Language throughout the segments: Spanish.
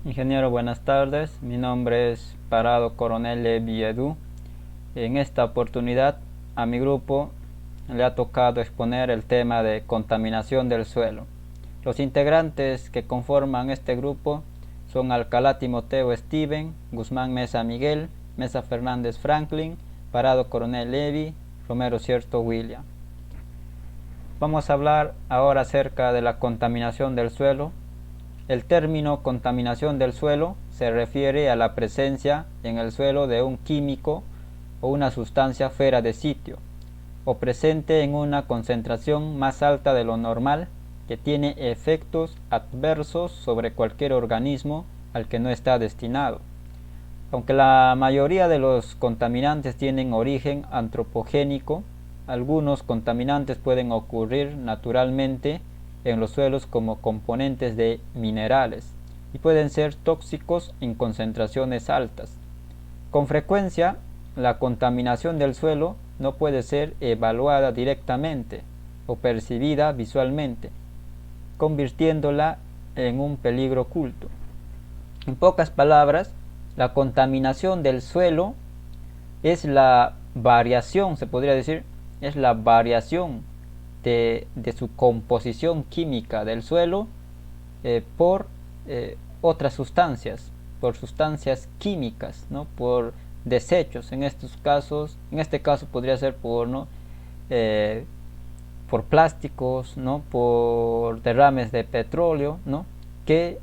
Ingeniero, buenas tardes. Mi nombre es Parado Coronel Levi Edu. En esta oportunidad a mi grupo le ha tocado exponer el tema de contaminación del suelo. Los integrantes que conforman este grupo son Alcalá Timoteo Steven, Guzmán Mesa Miguel, Mesa Fernández Franklin, Parado Coronel Levi, Romero Cierto William. Vamos a hablar ahora acerca de la contaminación del suelo. El término contaminación del suelo se refiere a la presencia en el suelo de un químico o una sustancia fuera de sitio, o presente en una concentración más alta de lo normal, que tiene efectos adversos sobre cualquier organismo al que no está destinado. Aunque la mayoría de los contaminantes tienen origen antropogénico, algunos contaminantes pueden ocurrir naturalmente en los suelos como componentes de minerales y pueden ser tóxicos en concentraciones altas. Con frecuencia, la contaminación del suelo no puede ser evaluada directamente o percibida visualmente, convirtiéndola en un peligro oculto. En pocas palabras, la contaminación del suelo es la variación, se podría decir, es la variación de su composición química del suelo por otras sustancias, por sustancias químicas, ¿no? Por desechos. En estos casos, en este caso podría ser por plásticos, ¿no? Por derrames de petróleo, ¿no? que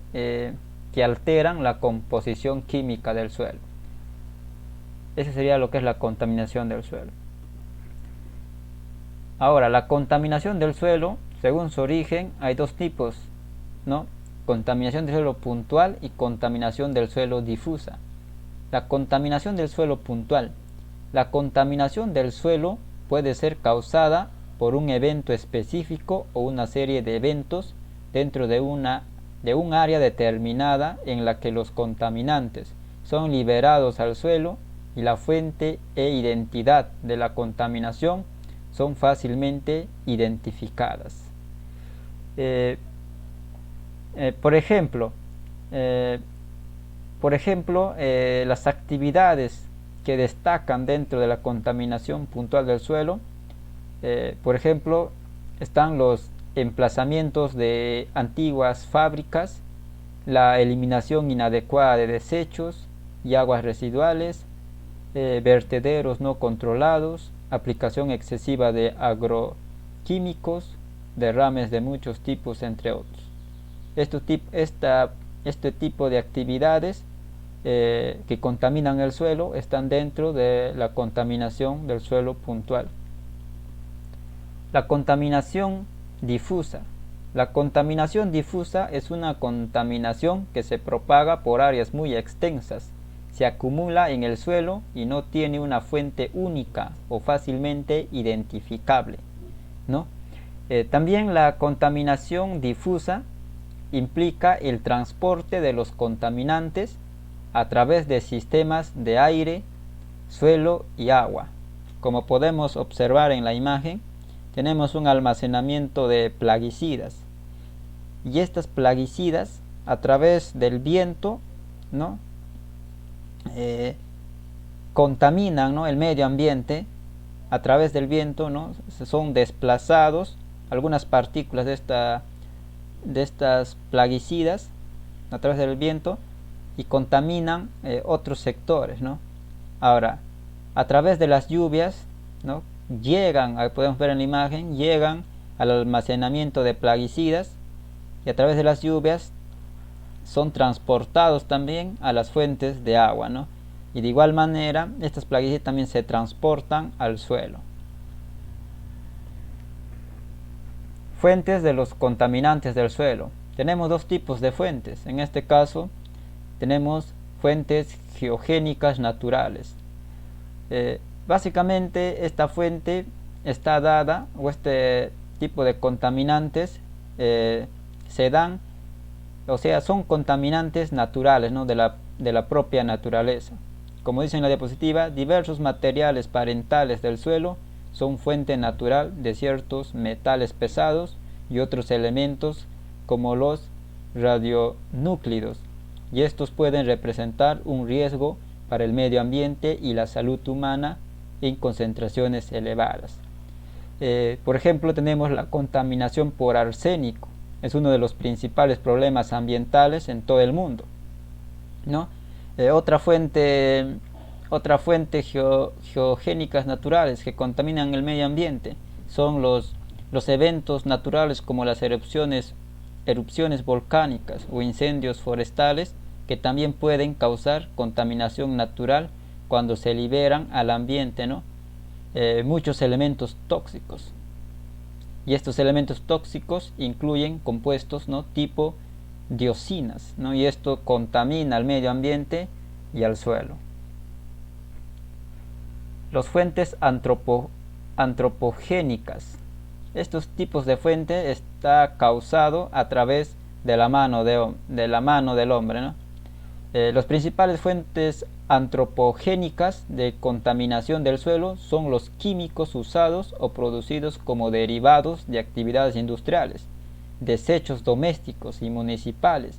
alteran la composición química del suelo. Ese sería lo que es la contaminación del suelo. Ahora, la contaminación del suelo, según su origen, hay dos tipos, ¿no? Contaminación del suelo puntual y contaminación del suelo difusa. La contaminación del suelo puntual. La contaminación del suelo puede ser causada por un evento específico o una serie de eventos dentro de un área determinada en la que los contaminantes son liberados al suelo y la fuente e identidad de la contaminación son fácilmente identificadas. Por ejemplo, las actividades que destacan dentro de la contaminación puntual del suelo, por ejemplo, están los emplazamientos de antiguas fábricas, la eliminación inadecuada de desechos y aguas residuales, vertederos no controlados, aplicación excesiva de agroquímicos, derrames de muchos tipos, entre otros. Este tipo de actividades que contaminan el suelo están dentro de la contaminación del suelo puntual. La contaminación difusa. La contaminación difusa es una contaminación que se propaga por áreas muy extensas, se acumula en el suelo y no tiene una fuente única o fácilmente identificable, ¿no? También la contaminación difusa implica el transporte de los contaminantes a través de sistemas de aire, suelo y agua. Como podemos observar en la imagen, tenemos un almacenamiento de plaguicidas, y estas plaguicidas a través del viento, ¿no? Contaminan, ¿no?, el medio ambiente. A través del viento, ¿no?, son desplazados algunas partículas de estas plaguicidas a través del viento y contaminan otros sectores, ¿no? Ahora, a través de las lluvias, ¿no?, podemos ver en la imagen, llegan al almacenamiento de plaguicidas, y a través de las lluvias son transportados también a las fuentes de agua, ¿no? Y de igual manera, estas plaguicidas también se transportan al suelo. Fuentes de los contaminantes del suelo. Tenemos dos tipos de fuentes. En este caso, tenemos fuentes geogénicas naturales. Básicamente, esta fuente está dada, o este tipo de contaminantes se dan, o sea, son contaminantes naturales, ¿no?, de la propia naturaleza. Como dice en la diapositiva, diversos materiales parentales del suelo son fuente natural de ciertos metales pesados y otros elementos como los radionúclidos. y estos pueden representar un riesgo para el medio ambiente y la salud humana en concentraciones elevadas. Por ejemplo, tenemos la contaminación por arsénico. Es uno de los principales problemas ambientales en todo el mundo, ¿no? Otra fuente geogénicas naturales que contaminan el medio ambiente son los eventos naturales como las erupciones volcánicas o incendios forestales, que también pueden causar contaminación natural cuando se liberan al ambiente, ¿no? Muchos elementos tóxicos. Y estos elementos tóxicos incluyen compuestos, ¿no?, tipo dioxinas, ¿no? Y esto contamina al medio ambiente y al suelo. Las fuentes antropogénicas. Estos tipos de fuente está causado a través de la mano del hombre, ¿no? Las principales fuentes antropogénicas de contaminación del suelo son los químicos usados o producidos como derivados de actividades industriales, desechos domésticos y municipales,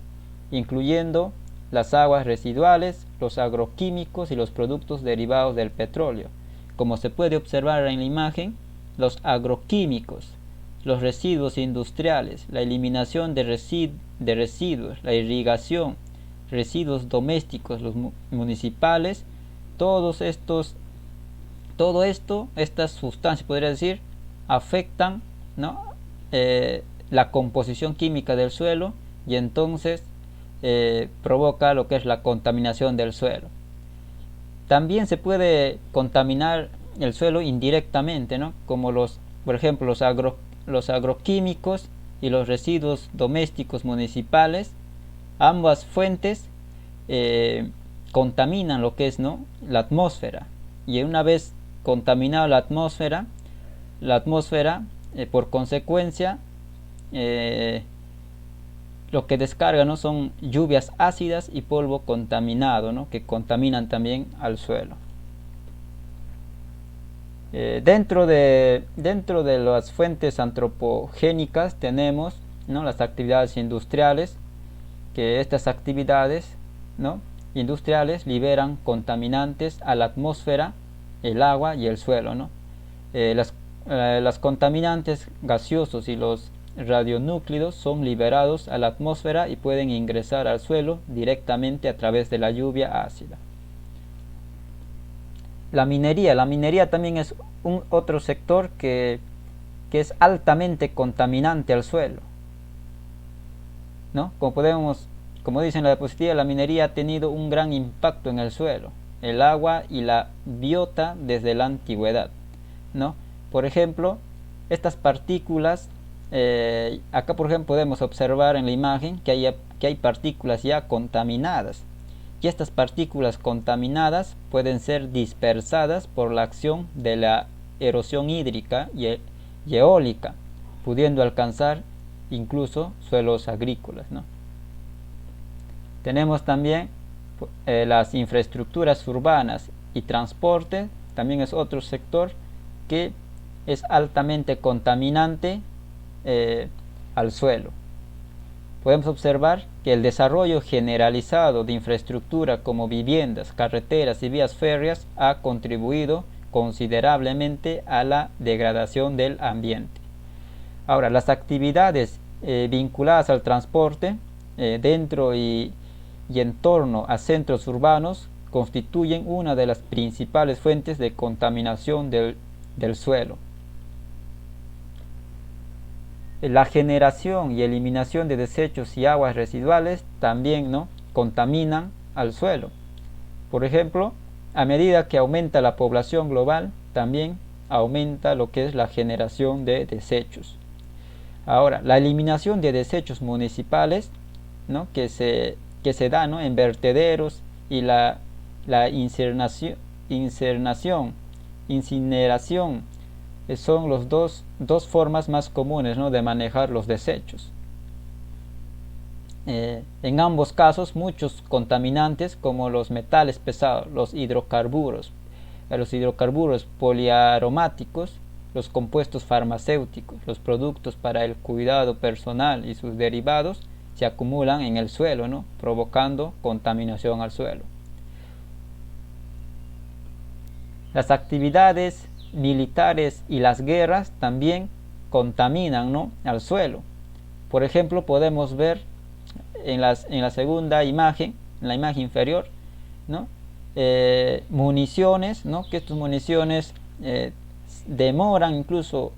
incluyendo las aguas residuales, los agroquímicos y los productos derivados del petróleo. Como se puede observar en la imagen, los agroquímicos, los residuos industriales, la eliminación de residuos, la irrigación, residuos domésticos, los municipales, estas sustancias, podría decir, afectan, ¿no?, la composición química del suelo, y entonces provoca lo que es la contaminación del suelo. También se puede contaminar el suelo indirectamente, ¿no?, como por ejemplo, los agroquímicos y los residuos domésticos municipales. Ambas fuentes contaminan lo que es, ¿no?, la atmósfera, y una vez contaminada la atmósfera, por consecuencia, lo que descarga, ¿no?, son lluvias ácidas y polvo contaminado, ¿no?, que contaminan también al suelo. Dentro de las fuentes antropogénicas tenemos, ¿no?, las actividades industriales, que estas actividades, ¿no?, industriales liberan contaminantes a la atmósfera, el agua y el suelo, ¿no? Las contaminantes gaseosos y los radionúclidos son liberados a la atmósfera y pueden ingresar al suelo directamente a través de la lluvia ácida. La minería también es otro sector que es altamente contaminante al suelo, ¿no? Como dice en la diapositiva, la minería ha tenido un gran impacto en el suelo, el agua y la biota desde la antigüedad, ¿no? Por ejemplo, estas partículas, acá por ejemplo podemos observar en la imagen que hay partículas ya contaminadas, y estas partículas contaminadas pueden ser dispersadas por la acción de la erosión hídrica y eólica, pudiendo alcanzar incluso suelos agrícolas, ¿no? Tenemos también las infraestructuras urbanas y transporte, también es otro sector que es altamente contaminante al suelo. Podemos observar que el desarrollo generalizado de infraestructura como viviendas, carreteras y vías férreas ha contribuido considerablemente a la degradación del ambiente. Ahora, las actividades vinculadas al transporte dentro y en torno a centros urbanos constituyen una de las principales fuentes de contaminación del suelo. La generación y eliminación de desechos y aguas residuales también, ¿no?, contaminan al suelo. Por ejemplo, a medida que aumenta la población global, también aumenta lo que es la generación de desechos. Ahora, la eliminación de desechos municipales, ¿no?, que se da, ¿no?, en vertederos, y la incineración son las dos formas más comunes, ¿no?, de manejar los desechos. En ambos casos, muchos contaminantes como los metales pesados, los hidrocarburos poliaromáticos, los compuestos farmacéuticos, los productos para el cuidado personal y sus derivados se acumulan en el suelo, ¿no? Provocando contaminación al suelo. Las actividades militares y las guerras también contaminan, ¿no?, al suelo. Por ejemplo, podemos ver en la segunda imagen, en la imagen inferior, ¿no?, municiones, ¿no?, que estas municiones demoran incluso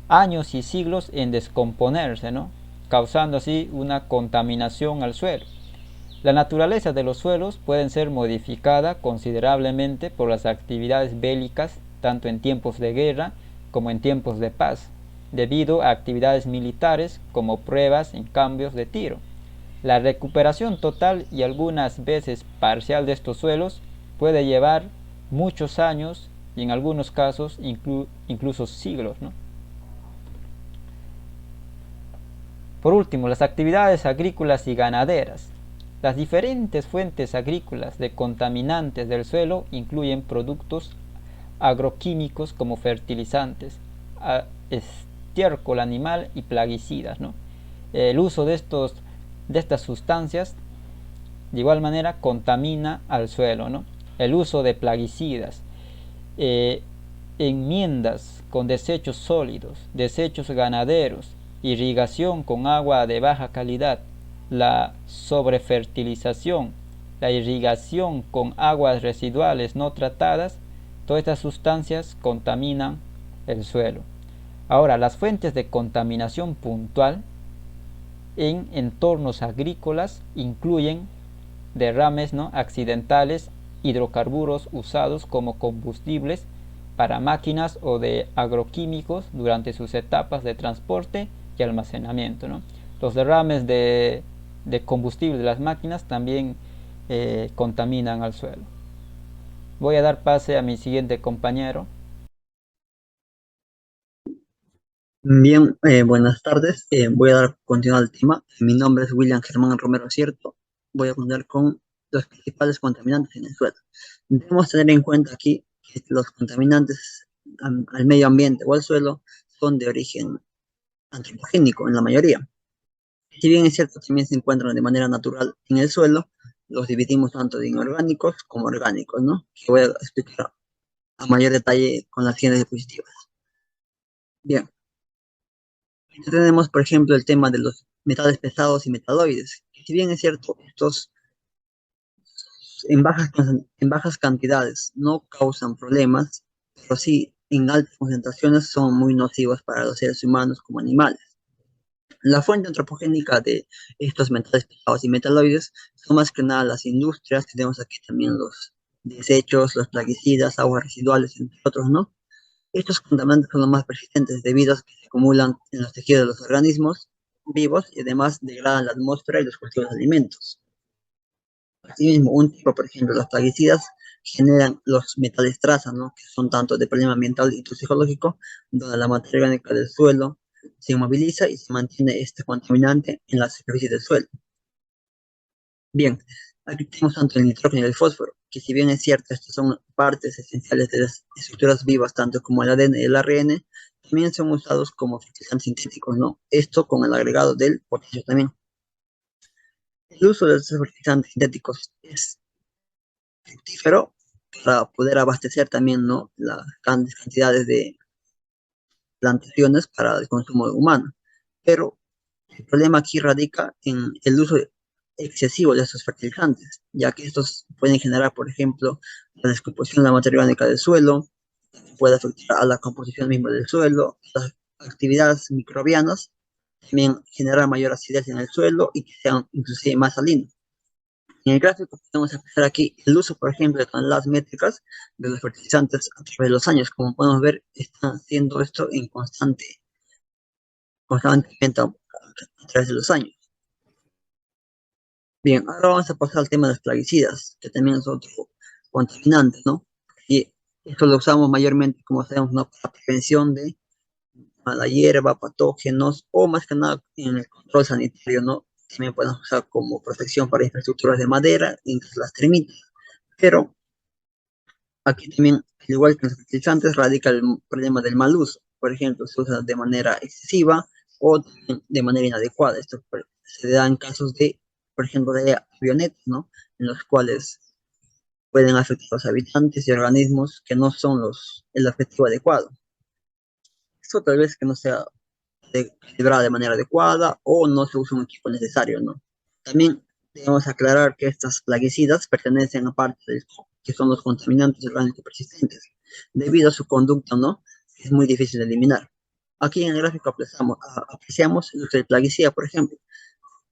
años y siglos en descomponerse, ¿no?, causando así una contaminación al suelo. La naturaleza de los suelos puede ser modificada considerablemente por las actividades bélicas, tanto en tiempos de guerra como en tiempos de paz, debido a actividades militares como pruebas en cambios de tiro. La recuperación total y algunas veces parcial de estos suelos puede llevar muchos años y en algunos casos incluso siglos, ¿no? Por último, las actividades agrícolas y ganaderas. Las diferentes fuentes agrícolas de contaminantes del suelo incluyen productos agroquímicos como fertilizantes, estiércol animal y plaguicidas, ¿no? El uso de estas sustancias de igual manera contamina al suelo, ¿no? El uso de plaguicidas, enmiendas con desechos sólidos, desechos ganaderos, irrigación con agua de baja calidad, la sobrefertilización, la irrigación con aguas residuales no tratadas, todas estas sustancias contaminan el suelo. Ahora, las fuentes de contaminación puntual en entornos agrícolas incluyen derrames, ¿no?, accidentales, hidrocarburos usados como combustibles para máquinas o de agroquímicos durante sus etapas de transporte y almacenamiento, ¿no? Los derrames de combustible de las máquinas también contaminan al suelo. Voy a dar pase a mi siguiente compañero. Bien, buenas tardes. Voy a dar continuidad al tema. Mi nombre es William Germán Romero Cierto. Voy a contar con los principales contaminantes en el suelo. Debemos tener en cuenta aquí que los contaminantes al medio ambiente o al suelo son de origen antropogénico en la mayoría. Si bien es cierto, también se encuentran de manera natural en el suelo, los dividimos tanto en inorgánicos como orgánicos, ¿no? Que voy a explicar a mayor detalle con las siguientes diapositivas. Bien. Tenemos, por ejemplo, el tema de los metales pesados y metaloides. Si bien es cierto, estos en bajas cantidades no causan problemas, pero sí en altas concentraciones son muy nocivos para los seres humanos como animales. La fuente antropogénica de estos metales pesados y metaloides son más que nada las industrias. Tenemos aquí también los desechos, los plaguicidas, aguas residuales, entre otros, ¿no? Estos contaminantes son los más persistentes debido a que se acumulan en los tejidos de los organismos vivos y además degradan la atmósfera y los cultivos de alimentos. Asimismo, un tipo, por ejemplo, los plaguicidas generan los metales traza, ¿no?, que son tanto de problema ambiental y psicológico, donde la materia orgánica del suelo se inmoviliza y se mantiene este contaminante en la superficie del suelo. Bien, aquí tenemos tanto el nitrógeno y el fósforo, que si bien es cierto, estas son partes esenciales de las estructuras vivas, tanto como el ADN y el ARN, también son usados como fertilizantes sintéticos, ¿no? Esto con el agregado del potasio también. El uso de estos fertilizantes sintéticos es fructífero para poder abastecer también, ¿no?, las grandes cantidades de plantaciones para el consumo humano. Pero el problema aquí radica en el uso excesivo de estos fertilizantes, ya que estos pueden generar, por ejemplo, la descomposición de la materia orgánica del suelo, puede afectar a la composición misma del suelo, las actividades microbianas, también generar mayor acidez en el suelo y que sean inclusive más salinos. En el gráfico podemos apreciar aquí el uso, por ejemplo, de toneladas métricas de los fertilizantes a través de los años. Como podemos ver, está haciendo esto en constantemente a través de los años. Bien, ahora vamos a pasar al tema de los plaguicidas, que también es otro contaminante, ¿no? Y esto lo usamos mayormente, como sabemos, ¿no?, para prevención de mala hierba, patógenos, o más que nada en el control sanitario, ¿no? También podemos usar como protección para infraestructuras de madera, incluso las termitas. Pero aquí también, al igual que en los fertilizantes, radica el problema del mal uso. Por ejemplo, se usa de manera excesiva o de manera inadecuada. Esto se da en casos de, por ejemplo, de avionetas, ¿no? En los cuales pueden afectar a los habitantes y organismos que no son el objetivo adecuado. Esto tal vez que no sea calibrada de manera adecuada o no se usa un equipo necesario, ¿no? También debemos aclarar que estas plaguicidas pertenecen a parte que son los contaminantes orgánicos persistentes, debido a su conducta, ¿no? Es muy difícil de eliminar. Aquí en el gráfico apreciamos el uso de plaguicida, por ejemplo.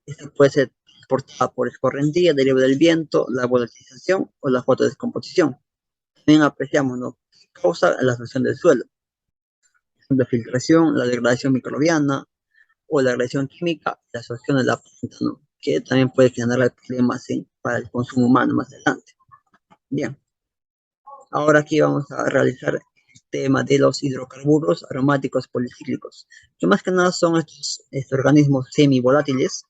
Esta puede ser transportada por escorrentía, deriva del viento, la volatilización o la fotodescomposición. También apreciamos, ¿no?, que causa la absorción del suelo, la filtración, la degradación microbiana o la agresión química, la absorción de la planta, ¿no?, que también puede generar problemas para el consumo humano más adelante. Bien, ahora aquí vamos a realizar el tema de los hidrocarburos aromáticos policíclicos, que más que nada son estos organismos semivolátiles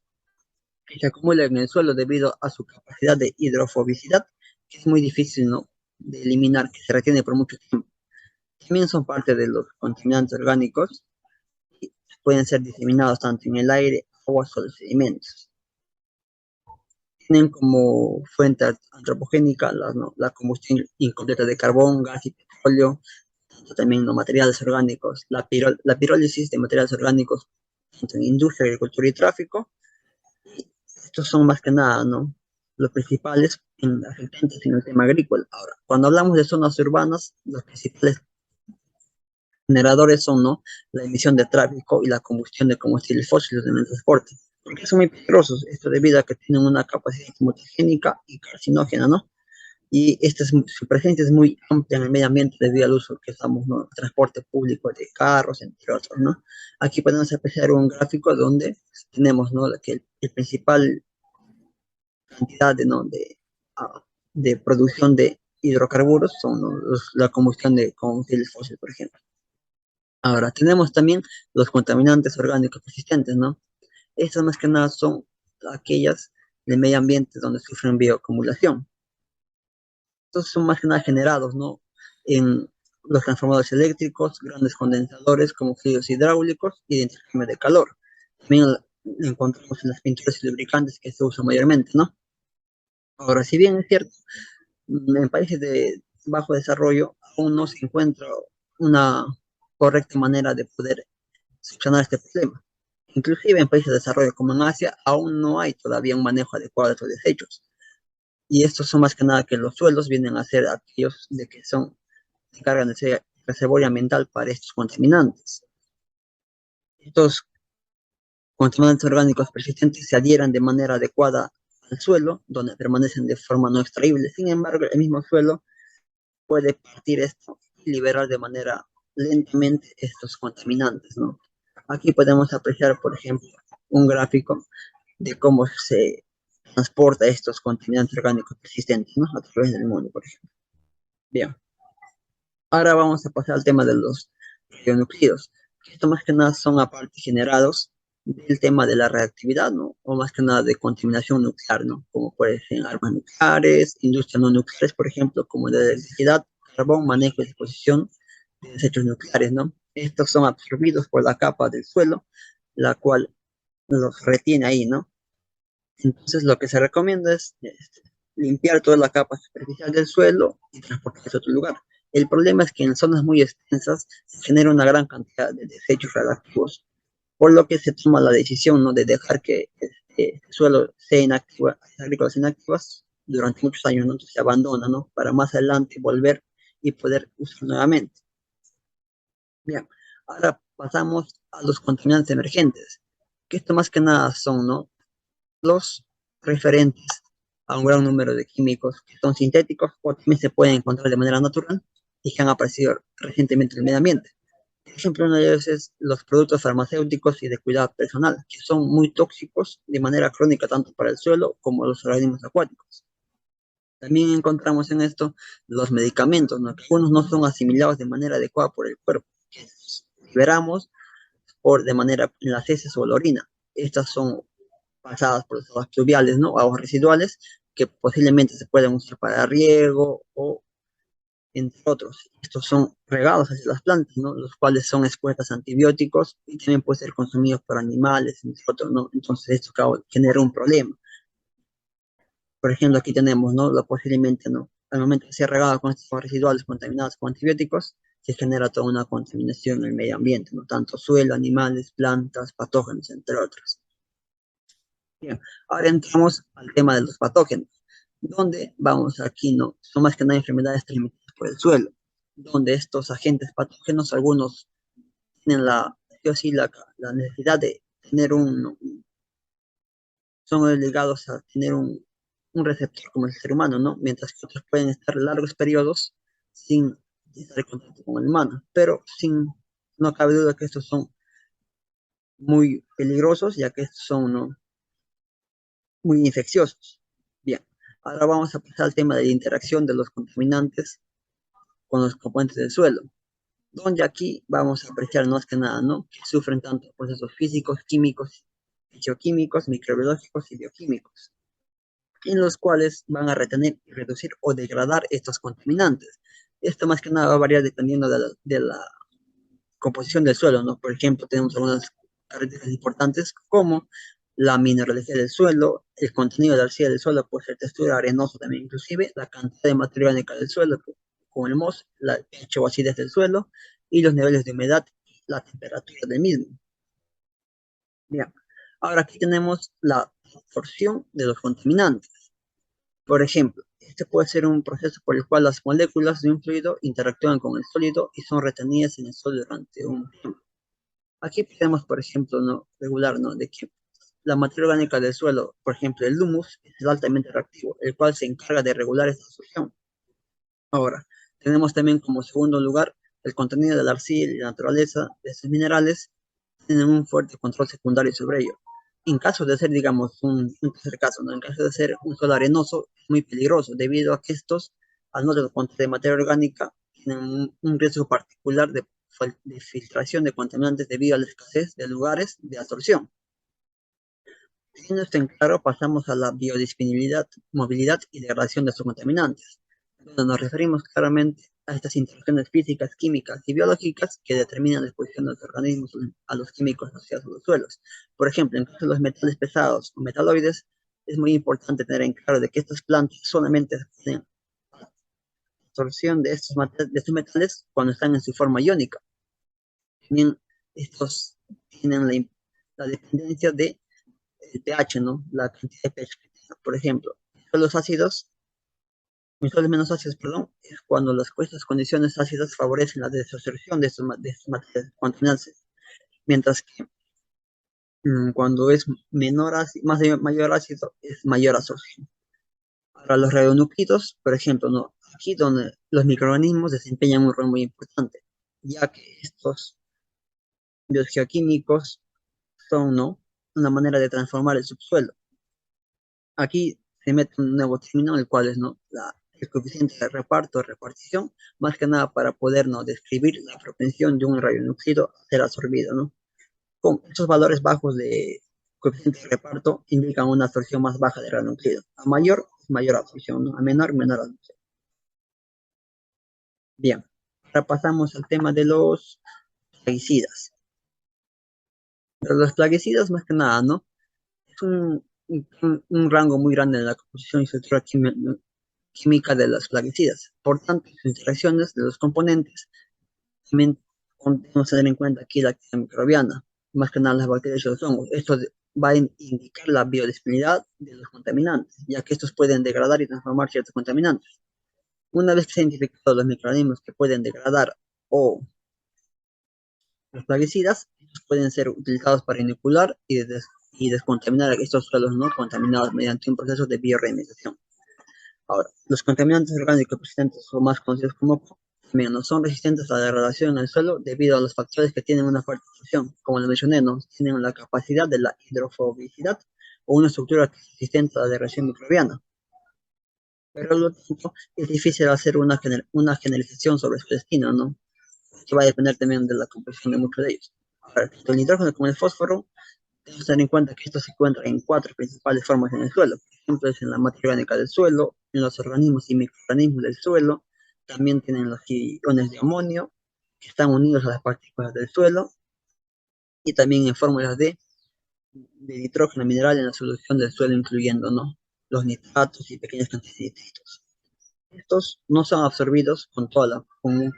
que se acumulan en el suelo debido a su capacidad de hidrofobicidad, que es muy difícil, ¿no?, de eliminar, que se retiene por mucho tiempo. También son parte de los contaminantes orgánicos y pueden ser diseminados tanto en el aire, agua o los sedimentos. Tienen como fuente antropogénica la combustión incompleta de carbón, gas y petróleo, también los materiales orgánicos, la pirólisis de materiales orgánicos, tanto en industria, agricultura y tráfico. Estos son más que nada, ¿no?, los principales afectantes en el tema agrícola. Ahora, cuando hablamos de zonas urbanas, los principales generadores son, ¿no?, la emisión de tráfico y la combustión de combustibles fósiles en el transporte. Porque son muy peligrosos, esto debido a que tienen una capacidad mutagénica y carcinógena, ¿no? Y su presencia es muy amplia en el medio ambiente debido al uso que estamos, ¿no?, transporte público de carros, entre otros, ¿no? Aquí podemos apreciar un gráfico donde tenemos, ¿no?, que el principal cantidad de, ¿no?, de producción de hidrocarburos son, ¿no?, la combustión de combustibles fósiles, por ejemplo. Ahora, tenemos también los contaminantes orgánicos persistentes, ¿no? Estas más que nada son aquellas del medio ambiente donde sufren bioacumulación. Estos son más que nada generados, ¿no?, en los transformadores eléctricos, grandes condensadores como fluidos hidráulicos y de intercambio de calor. También lo encontramos en las pinturas y lubricantes que se usan mayormente, ¿no? Ahora, si bien es cierto, en países de bajo desarrollo aún no se encuentra una correcta manera de poder solucionar este problema. Inclusive en países de desarrollo como en Asia, aún no hay todavía un manejo adecuado de estos desechos. Y estos son más que nada que los suelos vienen a ser aquellos de que se encargan de ser reservorio ambiental para estos contaminantes. Estos contaminantes orgánicos persistentes se adhieren de manera adecuada al suelo, donde permanecen de forma no extraíble. Sin embargo, el mismo suelo puede partir esto y liberar de manera lentamente estos contaminantes, ¿no? Aquí podemos apreciar, por ejemplo, un gráfico de cómo se transporta estos contaminantes orgánicos persistentes, ¿no?, a través del mundo, por ejemplo. Bien, ahora vamos a pasar al tema de los radionuclidos. Esto más que nada son aparte generados del tema de la reactividad, ¿no?, o más que nada de contaminación nuclear, ¿no?, como puede ser en armas nucleares, industrias no nucleares, por ejemplo, como de electricidad, carbón, manejo y disposición de desechos nucleares, ¿no? Estos son absorbidos por la capa del suelo, la cual los retiene ahí, ¿no? Entonces lo que se recomienda es limpiar toda la capa superficial del suelo y transportarse a otro lugar. El problema es que en zonas muy extensas se genera una gran cantidad de desechos radiactivos, por lo que se toma la decisión, ¿no?, de dejar que el suelo sea inactivo, agrícolas inactivas durante muchos años, ¿no? Entonces se abandona, ¿no?, para más adelante volver y poder usar nuevamente. Bien, ahora pasamos a los contaminantes emergentes, que esto más que nada son, ¿no?, los referentes a un gran número de químicos que son sintéticos o también se pueden encontrar de manera natural y que han aparecido recientemente en el medio ambiente. Por ejemplo, uno de ellos es los productos farmacéuticos y de cuidado personal, que son muy tóxicos de manera crónica tanto para el suelo como los organismos acuáticos. También encontramos en esto los medicamentos, ¿no?, que algunos no son asimilados de manera adecuada por el cuerpo, que liberamos de manera en las heces o la orina. Estas son pasadas por las aguas pluviales, ¿no?, aguas residuales, que posiblemente se pueden usar para riego o entre otros. Estos son regados hacia las plantas, ¿no? Los cuales son expuestas a antibióticos y también pueden ser consumidos por animales, entre otros, ¿no? Entonces esto genera un problema. Por ejemplo, aquí tenemos, ¿no? Lo posiblemente, ¿no? Al momento de ser regado con estos residuales contaminados con antibióticos, se genera toda una contaminación en el medio ambiente, ¿no? Tanto suelo, animales, plantas, patógenos, entre otros. Bien, ahora entramos al tema de los patógenos, donde vamos aquí, ¿no? Son más que nada enfermedades transmitidas por el suelo, donde estos agentes patógenos, algunos tienen sí o sí, la necesidad de tener son ligados a tener un receptor como el ser humano, ¿no? Mientras que otros pueden estar largos periodos sin estar en contacto con el humano, pero no cabe duda que estos son muy peligrosos, ya que estos son, ¿no? Muy infecciosos. Bien, ahora vamos a pasar al tema de la interacción de los contaminantes con los componentes del suelo, donde aquí vamos a apreciar más que nada, ¿no? Que sufren tanto procesos físicos, químicos, geoquímicos, microbiológicos y bioquímicos, en los cuales van a retener, reducir o degradar estos contaminantes. Esto más que nada va a variar dependiendo de la composición del suelo, ¿no? Por ejemplo, tenemos algunas características importantes como la mineralogía del suelo, el contenido de la arcilla del suelo puede ser textura, arenoso también inclusive, la cantidad de materia orgánica del suelo, como el MOS, la pH o acidez del suelo, y los niveles de humedad y la temperatura del mismo. Bien, ahora aquí tenemos la absorción de los contaminantes. Por ejemplo, este puede ser un proceso por el cual las moléculas de un fluido interactúan con el sólido y son retenidas en el suelo durante un tiempo. Aquí podemos, por ejemplo, ¿no? regular, ¿no? de que la materia orgánica del suelo, por ejemplo, el humus, es altamente reactivo, el cual se encarga de regular esta absorción. Ahora, tenemos también como segundo lugar el contenido de la arcilla y la naturaleza de estos minerales tienen un fuerte control secundario sobre ello. En caso de ser, digamos, un tercer caso, ¿no? En caso de ser un suelo arenoso, es muy peligroso, debido a que estos, al no tener control de materia orgánica, tienen un riesgo particular de filtración de contaminantes debido a la escasez de lugares de absorción. Teniendo esto en claro, pasamos a la biodisponibilidad, movilidad y degradación de estos contaminantes, donde nos referimos claramente a estas interacciones físicas, químicas y biológicas que determinan la exposición de los organismos a los químicos asociados a los suelos. Por ejemplo, en caso de los metales pesados o metaloides, es muy importante tener en claro de que estas plantas solamente hacen absorción de estos metales cuando están en su forma iónica. También estos tienen la dependencia de el pH, ¿no? La cantidad de pH que tenga. Por ejemplo, suelos ácidos, mis suelos menos ácidos, perdón, es cuando estas condiciones ácidas favorecen la desabsorción de estos materiales contaminantes, mientras que cuando es menor ácido, mayor ácido, es mayor absorción. Para los radionúclidos, por ejemplo, ¿no? Aquí donde los microorganismos desempeñan un rol muy importante, ya que estos biogeoquímicos son, ¿no? Una manera de transformar el subsuelo. Aquí se mete un nuevo término, el cual es, ¿no? El coeficiente de reparto o repartición, más que nada para poder, ¿no? describir la propensión de un radionúclido a ser absorbido, ¿no? Con estos valores bajos de coeficiente de reparto indican una absorción más baja de radionúclido. A mayor, mayor absorción, ¿no? A menor, menor absorción. Bien, ahora pasamos al tema de los plaguicidas. Pero los plaguicidas, más que nada, ¿no? Es un rango muy grande en la composición y estructura química de las plaguicidas. Por tanto, sus interacciones de los componentes también debemos tener en cuenta aquí la actividad microbiana, más que nada las bacterias y los hongos. Esto va a indicar la biodisponibilidad de los contaminantes, ya que estos pueden degradar y transformar ciertos contaminantes. Una vez que se han identificado los microorganismos que pueden degradar o los plaguicidas, estos pueden ser utilizados para inocular y descontaminar estos suelos no contaminados mediante un proceso de bioremediación. Ahora, los contaminantes orgánicos persistentes o más conocidos como también no son resistentes a la degradación en el suelo debido a los factores que tienen una fuerte absorción. Como lo mencioné, ¿no? Tienen la capacidad de la hidrofobicidad o una estructura resistente a la degradación microbiana. Pero lo tanto, es difícil hacer una generalización sobre su destino, ¿no? Que va a depender también de la composición de muchos de ellos. Ahora, tanto el nitrógeno como el fósforo, debemos tener en cuenta que estos se encuentran en cuatro principales formas en el suelo. Por ejemplo, es en la materia orgánica del suelo, en los organismos y microorganismos del suelo, También tienen los iones de amonio, que están unidos a las partículas del suelo, y también en fórmulas de nitrógeno mineral en la solución del suelo, incluyendo, ¿no?, los nitratos y pequeñas cantidades de nitritos. Estos no son absorbidos con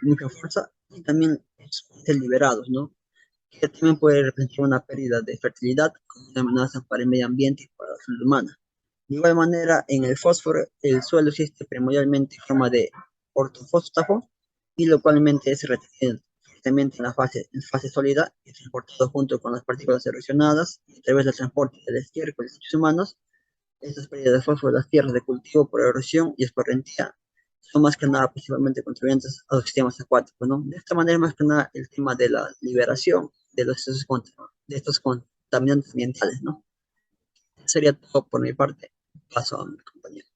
mucha fuerza y también son liberados, ¿no?, que también puede representar una pérdida de fertilidad como una amenaza para el medio ambiente y para la salud humana. De igual manera, en el fósforo, el suelo existe primordialmente en forma de ortofósforo y localmente es retenido fuertemente en fase sólida y transportado junto con las partículas erosionadas y a través del transporte del estiércol de los humanos. Estas pérdidas de fósforo de las tierras de cultivo por erosión y escorrentía son más que nada principalmente contribuyentes a los sistemas acuáticos, ¿no? De esta manera, más que nada, el tema de la liberación de estos contaminantes ambientales, ¿no? Sería todo por mi parte. Paso a mi compañero.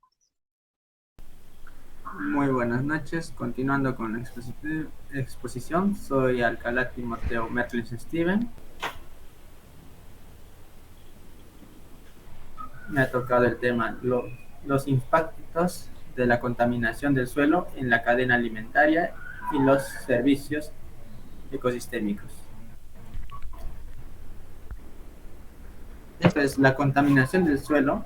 Muy buenas noches. Continuando con la exposición, soy Alcalá Timoteo Mertlis Steven. Me ha tocado el tema los impactos de la contaminación del suelo en la cadena alimentaria y los servicios ecosistémicos. Esto es, la contaminación del suelo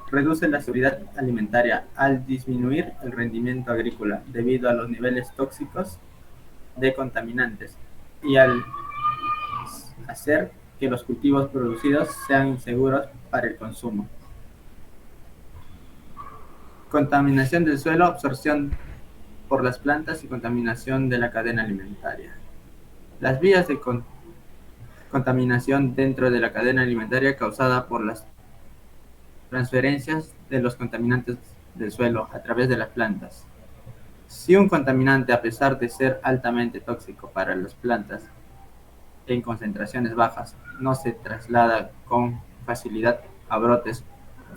reduce la seguridad alimentaria al disminuir el rendimiento agrícola debido a los niveles tóxicos de contaminantes y al hacer que los cultivos producidos sean inseguros para el consumo. Contaminación del suelo, absorción por las plantas y contaminación de la cadena alimentaria. Las vías de contaminación dentro de la cadena alimentaria causada por las transferencias de los contaminantes del suelo a través de las plantas. Si un contaminante, a pesar de ser altamente tóxico para las plantas en concentraciones bajas, no se traslada con facilidad a brotes,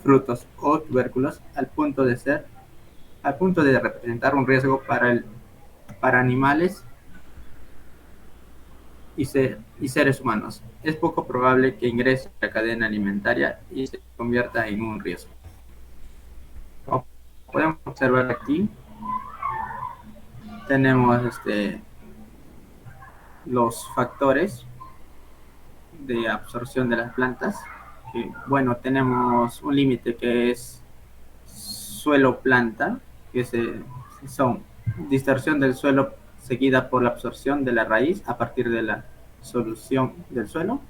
frutos o tubérculos al punto de representar un riesgo para animales y seres humanos, es poco probable que ingrese a la cadena alimentaria y se convierta en un riesgo. Como podemos observar aquí, tenemos los factores de absorción de las plantas. Que, bueno, tenemos un límite que es suelo-planta, que son distorsión del suelo seguida por la absorción de la raíz a partir de la solución del suelo,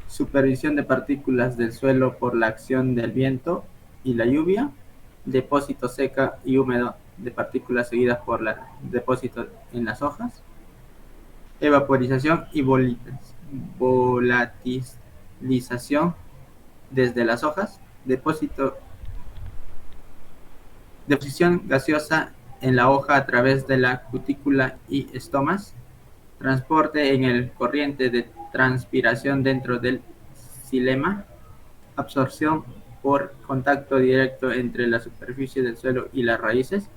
supervisión de partículas del suelo por la acción del viento y la lluvia, depósito seca y húmedo de partículas seguidas por el depósito en las hojas, evaporización y volatilización desde las hojas, deposición gaseosa en la hoja a través de la cutícula y estomas, transporte en el corriente de transpiración dentro del xilema, absorción por contacto directo entre la superficie del suelo y las raíces,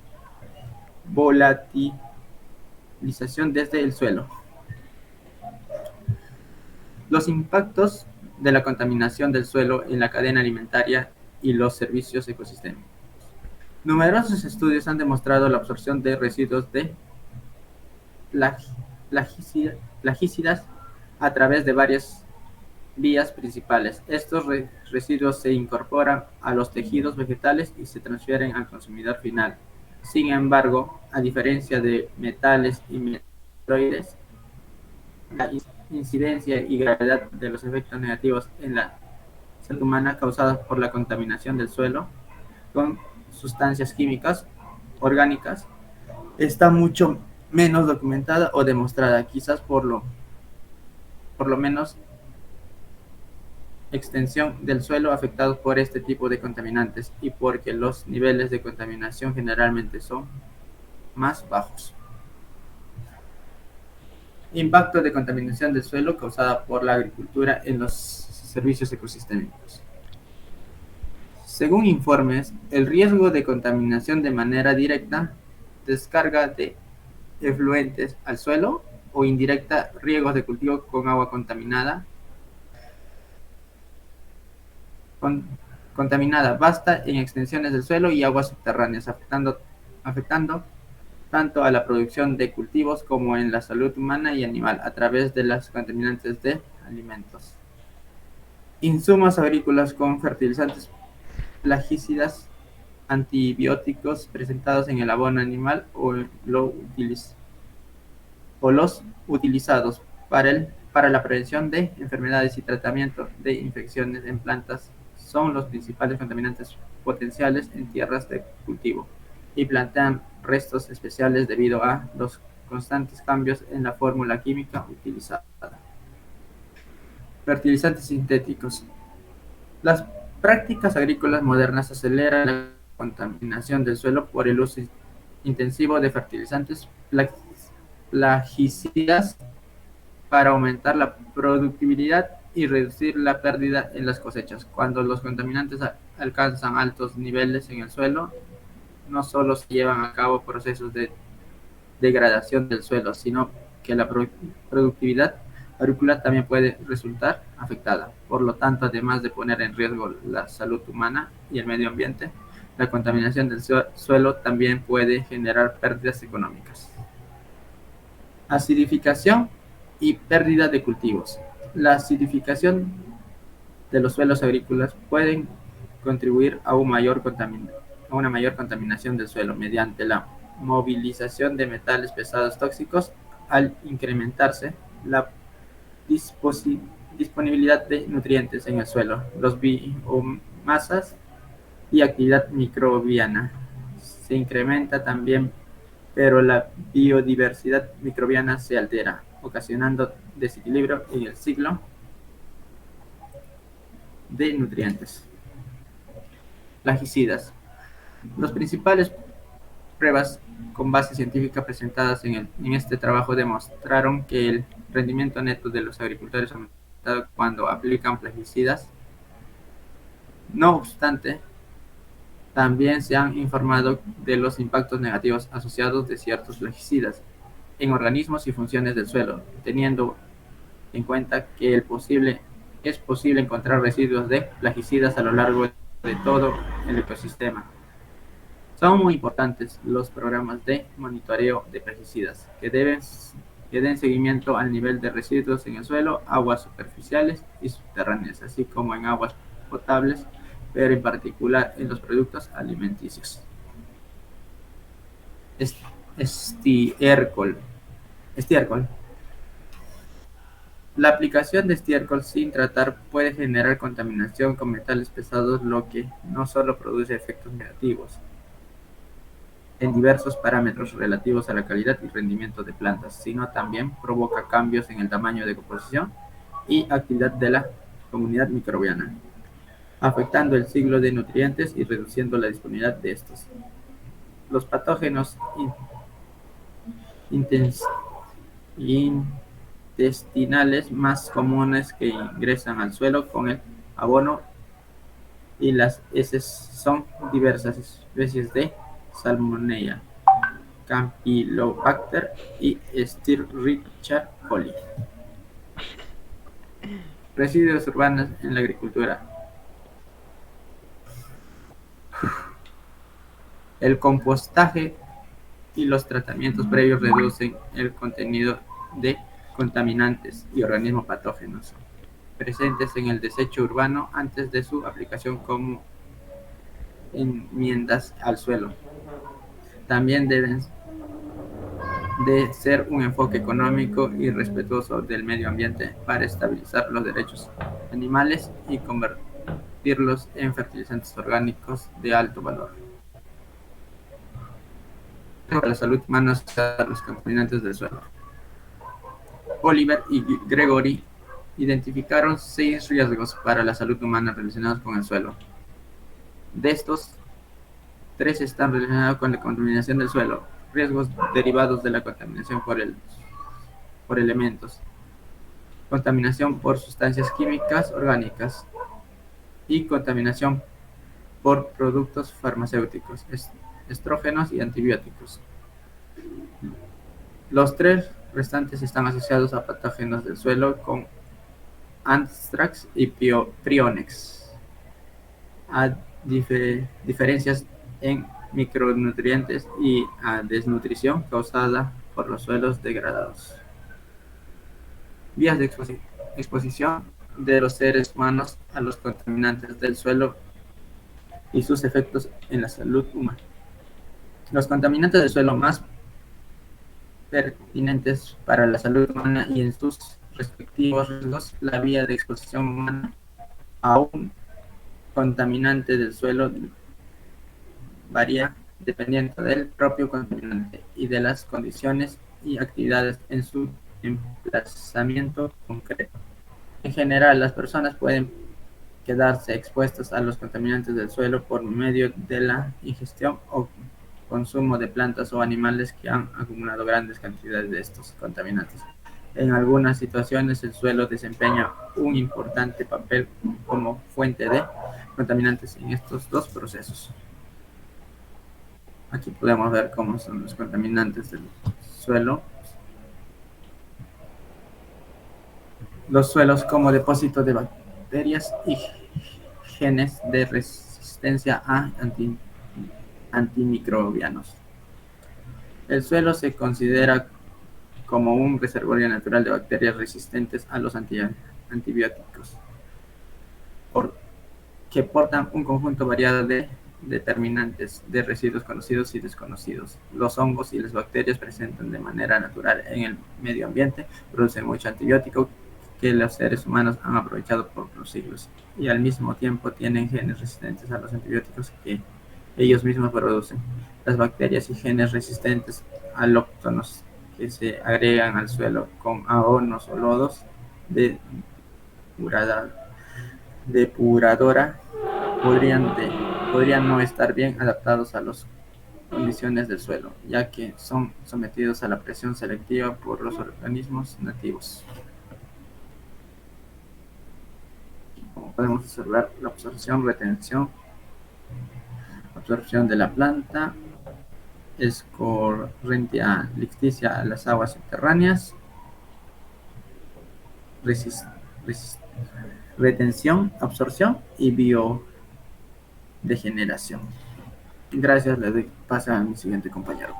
volatilización desde el suelo. Los impactos de la contaminación del suelo en la cadena alimentaria y los servicios ecosistémicos. Numerosos estudios han demostrado la absorción de residuos de plaguicidas a través de varias vías principales. Estos residuos se incorporan a los tejidos vegetales y se transfieren al consumidor final. Sin embargo, a diferencia de metales y meteoroides, la incidencia y gravedad de los efectos negativos en la salud humana causados por la contaminación del suelo con sustancias químicas orgánicas está mucho menos documentada o demostrada, quizás por lo menos extensión del suelo afectado por este tipo de contaminantes y porque los niveles de contaminación generalmente son más bajos. Impacto de contaminación del suelo causada por la agricultura en los servicios ecosistémicos. Según informes, el riesgo de contaminación de manera directa, descarga de efluentes al suelo, o indirecta, riegos de cultivo con agua contaminada, contaminada vasta en extensiones del suelo y aguas subterráneas, afectando tanto a la producción de cultivos como en la salud humana y animal a través de las contaminantes de alimentos. Insumos agrícolas con fertilizantes, plaguicidas, antibióticos presentados en el abono animal o los utilizados para la prevención de enfermedades y tratamiento de infecciones en plantas son los principales contaminantes potenciales en tierras de cultivo y plantean restos especiales debido a los constantes cambios en la fórmula química utilizada. Fertilizantes sintéticos. Las prácticas agrícolas modernas aceleran la contaminación del suelo por el uso intensivo de fertilizantes plaguicidas para aumentar la productividad y reducir la pérdida en las cosechas. Cuando los contaminantes alcanzan altos niveles en el suelo, no solo se llevan a cabo procesos de degradación del suelo, sino que la productividad agrícola también puede resultar afectada. Por lo tanto, además de poner en riesgo la salud humana y el medio ambiente, la contaminación del suelo también puede generar pérdidas económicas. Acidificación y pérdida de cultivos. La acidificación de los suelos agrícolas pueden contribuir a una mayor contaminación del suelo mediante la movilización de metales pesados tóxicos al incrementarse la disponibilidad de nutrientes en el suelo, los biomasas y actividad microbiana. Se incrementa también, pero la biodiversidad microbiana se altera, ocasionando desequilibrio en el ciclo de nutrientes. Plaguicidas. Las principales pruebas con base científica presentadas en este trabajo demostraron que el rendimiento neto de los agricultores aumentado cuando aplican plaguicidas. No obstante, también se han informado de los impactos negativos asociados de ciertos plaguicidas en organismos y funciones del suelo, teniendo en cuenta que es posible encontrar residuos de plaguicidas a lo largo de todo el ecosistema. Son muy importantes los programas de monitoreo de plaguicidas que den seguimiento al nivel de residuos en el suelo, aguas superficiales y subterráneas, así como en aguas potables, pero en particular en los productos alimenticios. Estiércol. La aplicación de estiércol sin tratar puede generar contaminación con metales pesados, lo que no solo produce efectos negativos en diversos parámetros relativos a la calidad y rendimiento de plantas, sino también provoca cambios en el tamaño de composición y actividad de la comunidad microbiana, afectando el ciclo de nutrientes y reduciendo la disponibilidad de estos. Los patógenos intestinales más comunes que ingresan al suelo con el abono y las heces son diversas especies de Salmonella, Campylobacter y Escherichia coli. Residuos urbanos en la agricultura. El compostaje y los tratamientos previos reducen el contenido de contaminantes y organismos patógenos presentes en el desecho urbano antes de su aplicación como enmiendas al suelo. También deben de ser un enfoque económico y respetuoso del medio ambiente para estabilizar los derechos animales y convertirlos en fertilizantes orgánicos de alto valor. Para la salud humana asociada a los contaminantes del suelo. Oliver y Gregory identificaron 6 riesgos para la salud humana relacionados con el suelo. De estos, 3 están relacionados con la contaminación del suelo, riesgos derivados de la contaminación por elementos, contaminación por sustancias químicas orgánicas y contaminación por productos farmacéuticos, estrógenos y antibióticos. Los 3 restantes están asociados a patógenos del suelo con Anthrax y Prionex. a diferencias en micronutrientes y a desnutrición causada por los suelos degradados. Vías de exposición de los seres humanos a los contaminantes del suelo y sus efectos en la salud humana. Los contaminantes del suelo más pertinentes para la salud humana y en sus respectivos riesgos, la vía de exposición humana a un contaminante del suelo varía dependiendo del propio contaminante y de las condiciones y actividades en su emplazamiento concreto. En general, las personas pueden quedarse expuestas a los contaminantes del suelo por medio de la ingestión o consumo de plantas o animales que han acumulado grandes cantidades de estos contaminantes. En algunas situaciones, el suelo desempeña un importante papel como fuente de contaminantes en estos dos procesos. Aquí podemos ver cómo son los contaminantes del suelo. Los suelos como depósito de bacterias y genes de resistencia a antimicrobianos. El suelo se considera como un reservorio natural de bacterias resistentes a los antibióticos, que portan un conjunto variado de determinantes de residuos conocidos y desconocidos. Los hongos y las bacterias presentan de manera natural en el medio ambiente, producen mucho antibiótico que los seres humanos han aprovechado por los siglos y al mismo tiempo tienen genes resistentes a los antibióticos que ellos mismos producen. Las bacterias y genes resistentes alóctonos que se agregan al suelo con abonos o lodos depuradora podrían no estar bien adaptados a las condiciones del suelo, ya que son sometidos a la presión selectiva por los organismos nativos. Como podemos observar, la absorción, retención, absorción de la planta, escorrentia licticia a las aguas subterráneas, retención, absorción y biodegeneración. Gracias, le doy paso a mi siguiente compañero.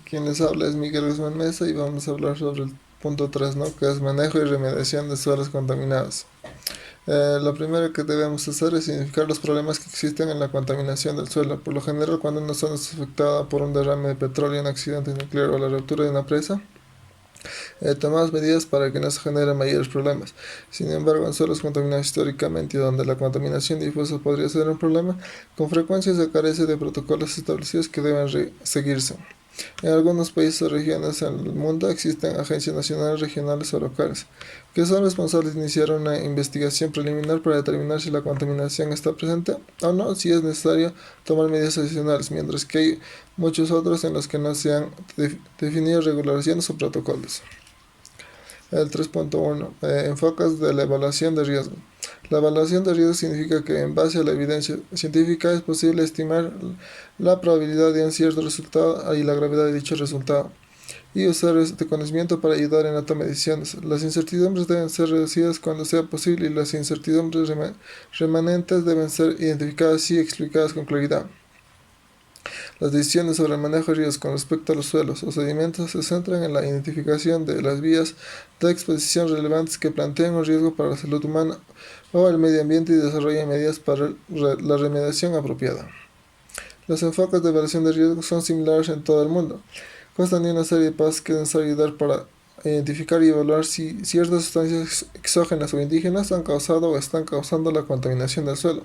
Quien les habla es Miguel Guzmán Mesa y vamos a hablar sobre el punto 3, ¿no? Que es manejo y remediación de suelos contaminados. Lo primero que debemos hacer es identificar los problemas que existen en la contaminación del suelo. Por lo general, cuando una zona es afectada por un derrame de petróleo, un accidente nuclear o la ruptura de una presa, tomamos medidas para que no se generen mayores problemas. Sin embargo, en suelos contaminados históricamente y donde la contaminación difusa podría ser un problema, con frecuencia se carece de protocolos establecidos que deben seguirse. En algunos países o regiones del mundo existen agencias nacionales, regionales o locales que son responsables de iniciar una investigación preliminar para determinar si la contaminación está presente o no, si es necesario tomar medidas adicionales, mientras que hay muchos otros en los que no se han definido regulaciones o protocolos. El 3.1. Enfoques de la evaluación de riesgo. La evaluación de riesgo significa que en base a la evidencia científica es posible estimar la probabilidad de un cierto resultado y la gravedad de dicho resultado, y usar este conocimiento para ayudar en la toma de decisiones. Las incertidumbres deben ser reducidas cuando sea posible y las incertidumbres remanentes deben ser identificadas y explicadas con claridad. Las decisiones sobre el manejo de riesgos con respecto a los suelos o sedimentos se centran en la identificación de las vías de exposición relevantes que plantean un riesgo para la salud humana o el medio ambiente y desarrollan medidas para la remediación apropiada. Los enfoques de evaluación de riesgos son similares en todo el mundo. Constan de una serie de pasos que deben ayudar para identificar y evaluar si ciertas sustancias exógenas o indígenas han causado o están causando la contaminación del suelo,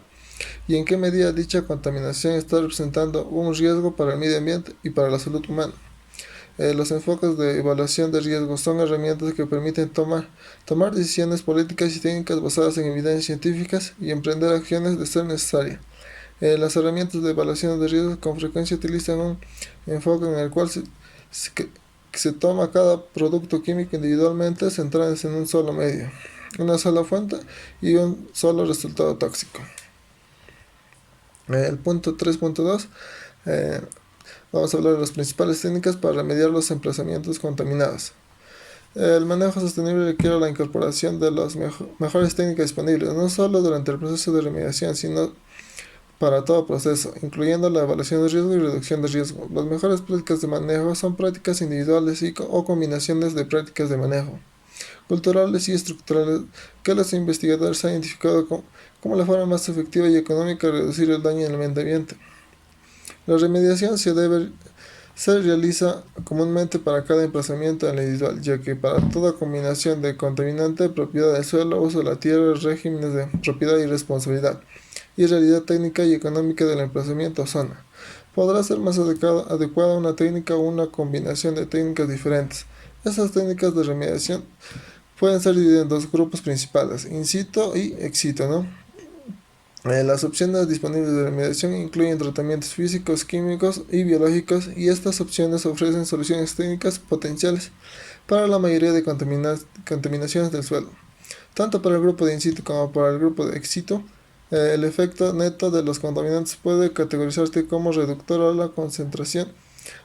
y en qué medida dicha contaminación está representando un riesgo para el medio ambiente y para la salud humana. Los enfoques de evaluación de riesgos son herramientas que permiten tomar decisiones políticas y técnicas basadas en evidencias científicas y emprender acciones de ser necesaria. Las herramientas de evaluación de riesgos con frecuencia utilizan un enfoque en el cual se toma cada producto químico individualmente, centrándose en un solo medio, una sola fuente y un solo resultado tóxico. El punto 3.2, vamos a hablar de las principales técnicas para remediar los emplazamientos contaminados. El manejo sostenible requiere la incorporación de las mejores técnicas disponibles, no solo durante el proceso de remediación, sino para todo proceso, incluyendo la evaluación de riesgo y reducción de riesgo. Las mejores prácticas de manejo son prácticas individuales o combinaciones de prácticas de manejo, culturales y estructurales, que los investigadores han identificado como la forma más efectiva y económica de reducir el daño en el medio ambiente. La remediación se realiza comúnmente para cada emplazamiento individual, ya que para toda combinación de contaminante, propiedad del suelo, uso de la tierra, regímenes de propiedad y responsabilidad, y realidad técnica y económica del emplazamiento o zona, podrá ser más adecuada una técnica o una combinación de técnicas diferentes. Estas técnicas de remediación pueden ser divididas en dos grupos principales, in situ y ex situ, ¿no? Las opciones disponibles de remediación incluyen tratamientos físicos, químicos y biológicos, y estas opciones ofrecen soluciones técnicas potenciales para la mayoría de contaminaciones del suelo. Tanto para el grupo de in situ como para el grupo de ex situ, el efecto neto de los contaminantes puede categorizarse como reductor a la concentración,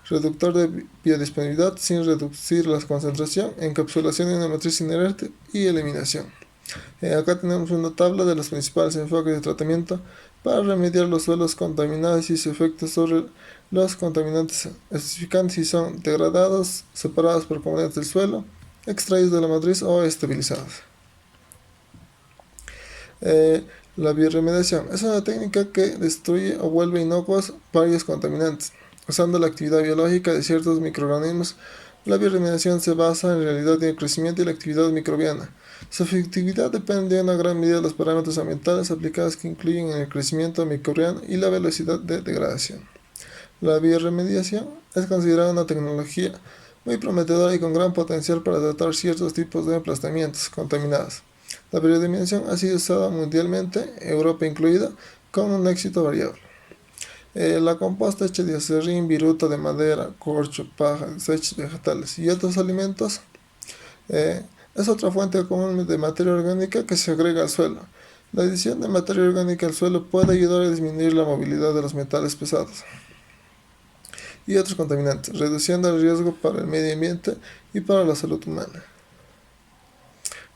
reductor de biodisponibilidad sin reducir la concentración, encapsulación en una matriz inerte y eliminación. Acá tenemos una tabla de los principales enfoques de tratamiento para remediar los suelos contaminados y su efecto sobre los contaminantes, especificando si son degradados, separados por componentes del suelo, extraídos de la matriz o estabilizados. La bioremediación es una técnica que destruye o vuelve inocuos varios contaminantes, usando la actividad biológica de ciertos microorganismos. La bioremediación se basa en realidad en el crecimiento y la actividad microbiana. Su efectividad depende en una gran medida de los parámetros ambientales aplicados, que incluyen el crecimiento microbiano y la velocidad de degradación. La bioremediación es considerada una tecnología muy prometedora y con gran potencial para tratar ciertos tipos de emplazamientos contaminados. La bioremediación ha sido usada mundialmente, Europa incluida, con un éxito variable. La composta hecha de acerrín, viruta de madera, corcho, paja, desechos vegetales y otros alimentos es otra fuente común de materia orgánica que se agrega al suelo. La adición de materia orgánica al suelo puede ayudar a disminuir la movilidad de los metales pesados y otros contaminantes, reduciendo el riesgo para el medio ambiente y para la salud humana.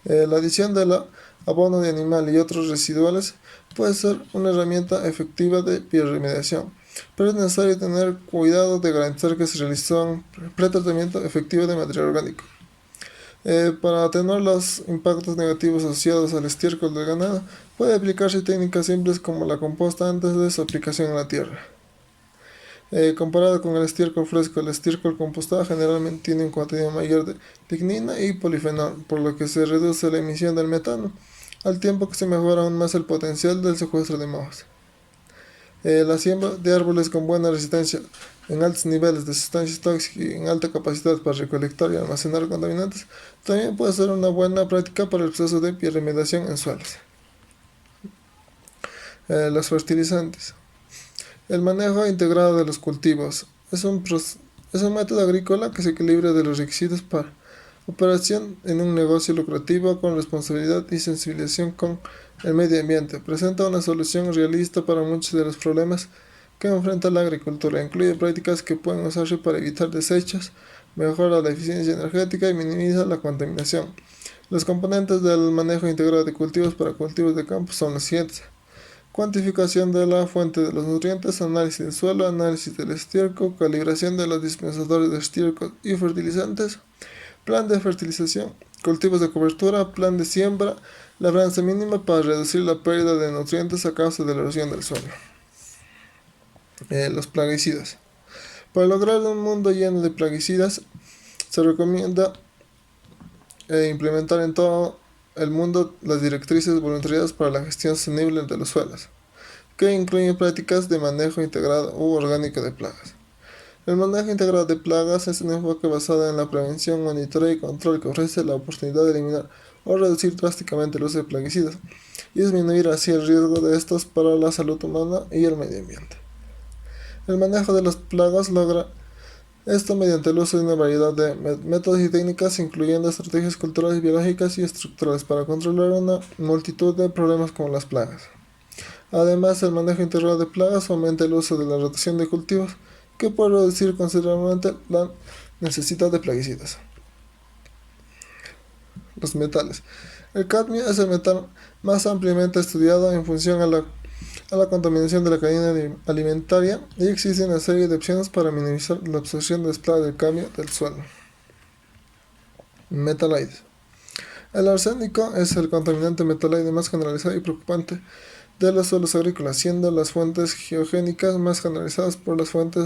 La adición de abono de animal y otros residuales puede ser una herramienta efectiva de bioremediación, pero es necesario tener cuidado de garantizar que se realizó un pretratamiento efectivo de material orgánico. Para atenuar los impactos negativos asociados al estiércol del ganado, puede aplicarse técnicas simples como la composta antes de su aplicación en la tierra. Comparado con el estiércol fresco, el estiércol compostado generalmente tiene un contenido mayor de lignina y polifenol, por lo que se reduce la emisión del metano, al tiempo que se mejora aún más el potencial del secuestro de mohos. La siembra de árboles con buena resistencia en altos niveles de sustancias tóxicas y en alta capacidad para recolectar y almacenar contaminantes también puede ser una buena práctica para el proceso de bioremediación en suelos. Los fertilizantes. El manejo integrado de los cultivos es un método agrícola que se equilibra de los requisitos para operación en un negocio lucrativo con responsabilidad y sensibilización con el medio ambiente. Presenta una solución realista para muchos de los problemas que enfrenta la agricultura. Incluye prácticas que pueden usarse para evitar desechos, mejora la eficiencia energética y minimiza la contaminación. Los componentes del manejo integrado de cultivos para cultivos de campo son los siguientes: cuantificación de la fuente de los nutrientes, análisis del suelo, análisis del estiércol, calibración de los dispensadores de estiércol y fertilizantes, plan de fertilización, cultivos de cobertura, plan de siembra, labranza mínima para reducir la pérdida de nutrientes a causa de la erosión del suelo. Los plaguicidas. Para lograr un mundo lleno de plaguicidas, se recomienda implementar en todo el mundo las directrices voluntarias para la gestión sostenible de los suelos, que incluyen prácticas de manejo integrado u orgánico de plagas. El manejo integrado de plagas es un enfoque basado en la prevención, monitoreo y control, que ofrece la oportunidad de eliminar o reducir drásticamente el uso de plaguicidas y disminuir así el riesgo de estos para la salud humana y el medio ambiente. El manejo de las plagas logra esto mediante el uso de una variedad de métodos y técnicas, incluyendo estrategias culturales, biológicas y estructurales para controlar una multitud de problemas como las plagas. Además, el manejo integrado de plagas aumenta el uso de la rotación de cultivos, que puede reducir considerablemente la necesidad de plaguicidas. Los metales. El cadmio es el metal más ampliamente estudiado en función a la contaminación de la cadena alimentaria y existe una serie de opciones para minimizar la absorción de esclavo del cadmio del suelo. Metaloides. El arsénico es el contaminante metaloide más generalizado y preocupante de los suelos agrícolas, siendo las fuentes geogénicas más generalizadas por las fuentes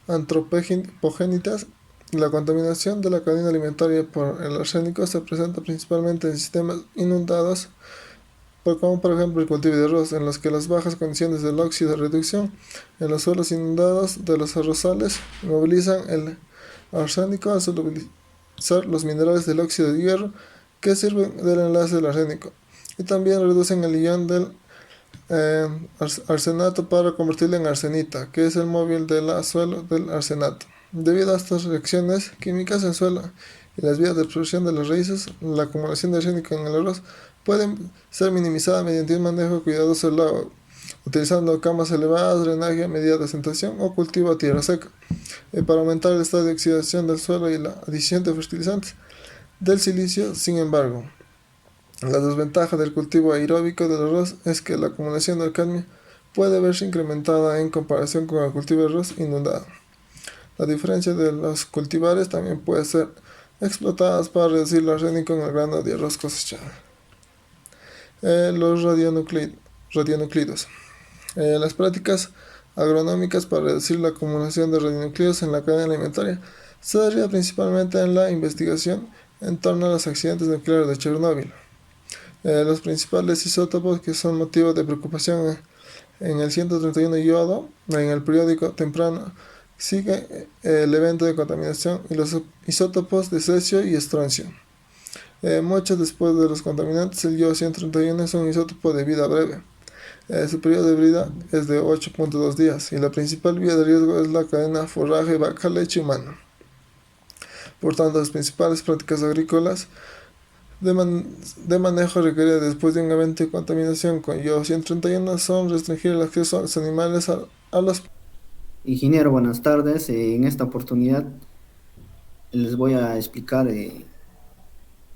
antropogénitas. La contaminación de la cadena alimentaria por el arsénico se presenta principalmente en sistemas inundados, como por ejemplo el cultivo de arroz, en los que las bajas condiciones del óxido de reducción en los suelos inundados de los arrozales movilizan el arsénico a solubilizar los minerales del óxido de hierro que sirven del enlace del arsénico, y también reducen el ion del arsenato para convertirlo en arsenita, que es el móvil del suelo del arsenato. Debido a estas reacciones químicas, el suelo y las vías de absorción de las raíces, la acumulación de arsénico en el arroz puede ser minimizada mediante un manejo cuidadoso del agua, utilizando camas elevadas, drenaje a medida de asentación o cultivo a tierra seca. Para aumentar el estado de oxidación del suelo y la adición de fertilizantes del silicio, sin embargo, la desventaja del cultivo aeróbico del arroz es que la acumulación del cadmio puede verse incrementada en comparación con el cultivo de arroz inundado. La diferencia de los cultivares también puede ser explotadas para reducir el arsénico en el grano de arroz cosechado. Los radionuclidos. Las prácticas agronómicas para reducir la acumulación de radionuclidos en la cadena alimentaria se daría principalmente en la investigación en torno a los accidentes nucleares de Chernóbil. Los principales isótopos que son motivo de preocupación en el 131 yodo, en el periódico temprano, sigue el evento de contaminación y los isótopos de cesio y estroncio. Mucho después de los contaminantes, el yodo 131 es un isótopo de vida breve. Su periodo de vida es de 8.2 días y la principal vía de riesgo es la cadena forraje vaca-leche humana. Por tanto, las principales prácticas agrícolas de manejo requeridas después de un evento de contaminación con yodo 131 son restringir el acceso a los animales a los... Ingeniero, buenas tardes. En esta oportunidad les voy a explicar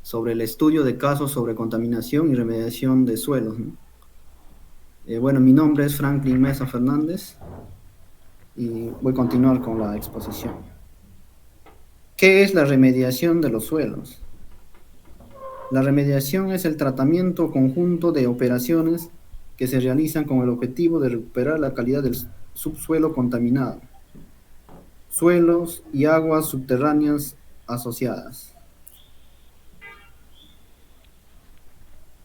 sobre el estudio de casos sobre contaminación y remediación de suelos, ¿no? Bueno, mi nombre es Franklin Mesa Fernández y voy a continuar con la exposición. ¿Qué es la remediación de los suelos? La remediación es el tratamiento conjunto de operaciones que se realizan con el objetivo de recuperar la calidad del subsuelo contaminado, suelos y aguas subterráneas asociadas.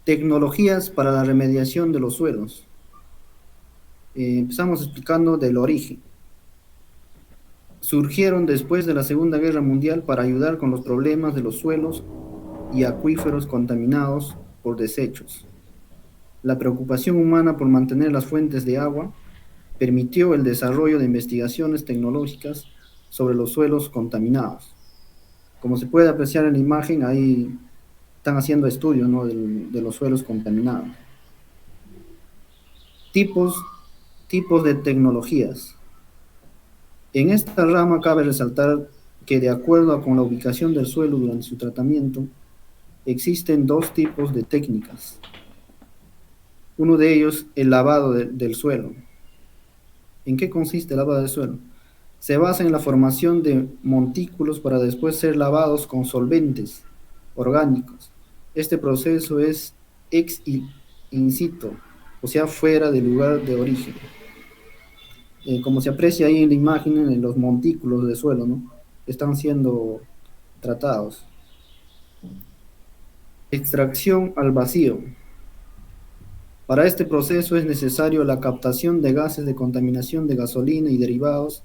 Tecnologías para la remediación de los suelos. Empezamos explicando del origen. Surgieron después de la Segunda Guerra Mundial para ayudar con los problemas de los suelos y acuíferos contaminados por desechos. La preocupación humana por mantener las fuentes de agua permitió el desarrollo de investigaciones tecnológicas sobre los suelos contaminados. Como se puede apreciar en la imagen, ahí están haciendo estudios, ¿no?, de los suelos contaminados. Tipos de tecnologías. En esta rama cabe resaltar que de acuerdo con la ubicación del suelo durante su tratamiento, existen dos tipos de técnicas. Uno de ellos, el lavado del suelo. ¿En qué consiste el lavado del suelo? Se basa en la formación de montículos para después ser lavados con solventes orgánicos. Este proceso es ex in situ, o sea, fuera del lugar de origen. Como se aprecia ahí en la imagen, en los montículos de suelo, ¿no?, están siendo tratados. Extracción al vacío. Para este proceso es necesario la captación de gases de contaminación de gasolina y derivados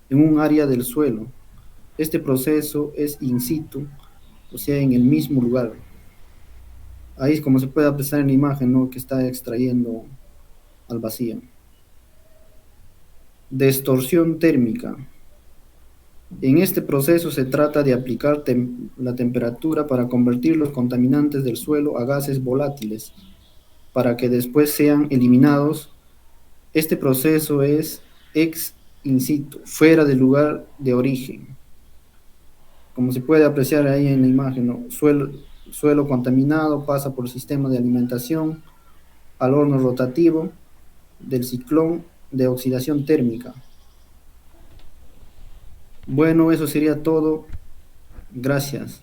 en un área del suelo. Este proceso es in situ, o sea, en el mismo lugar. Ahí es como se puede apreciar en la imagen, ¿no?, que está extrayendo al vacío. Distorsión térmica. En este proceso se trata de aplicar la temperatura para convertir los contaminantes del suelo a gases volátiles, para que después sean eliminados. Este proceso es ex in situ, fuera del lugar de origen. Como se puede apreciar ahí en la imagen, ¿no?, suelo contaminado pasa por el sistema de alimentación al horno rotativo del ciclón de oxidación térmica. Bueno, eso sería todo. Gracias.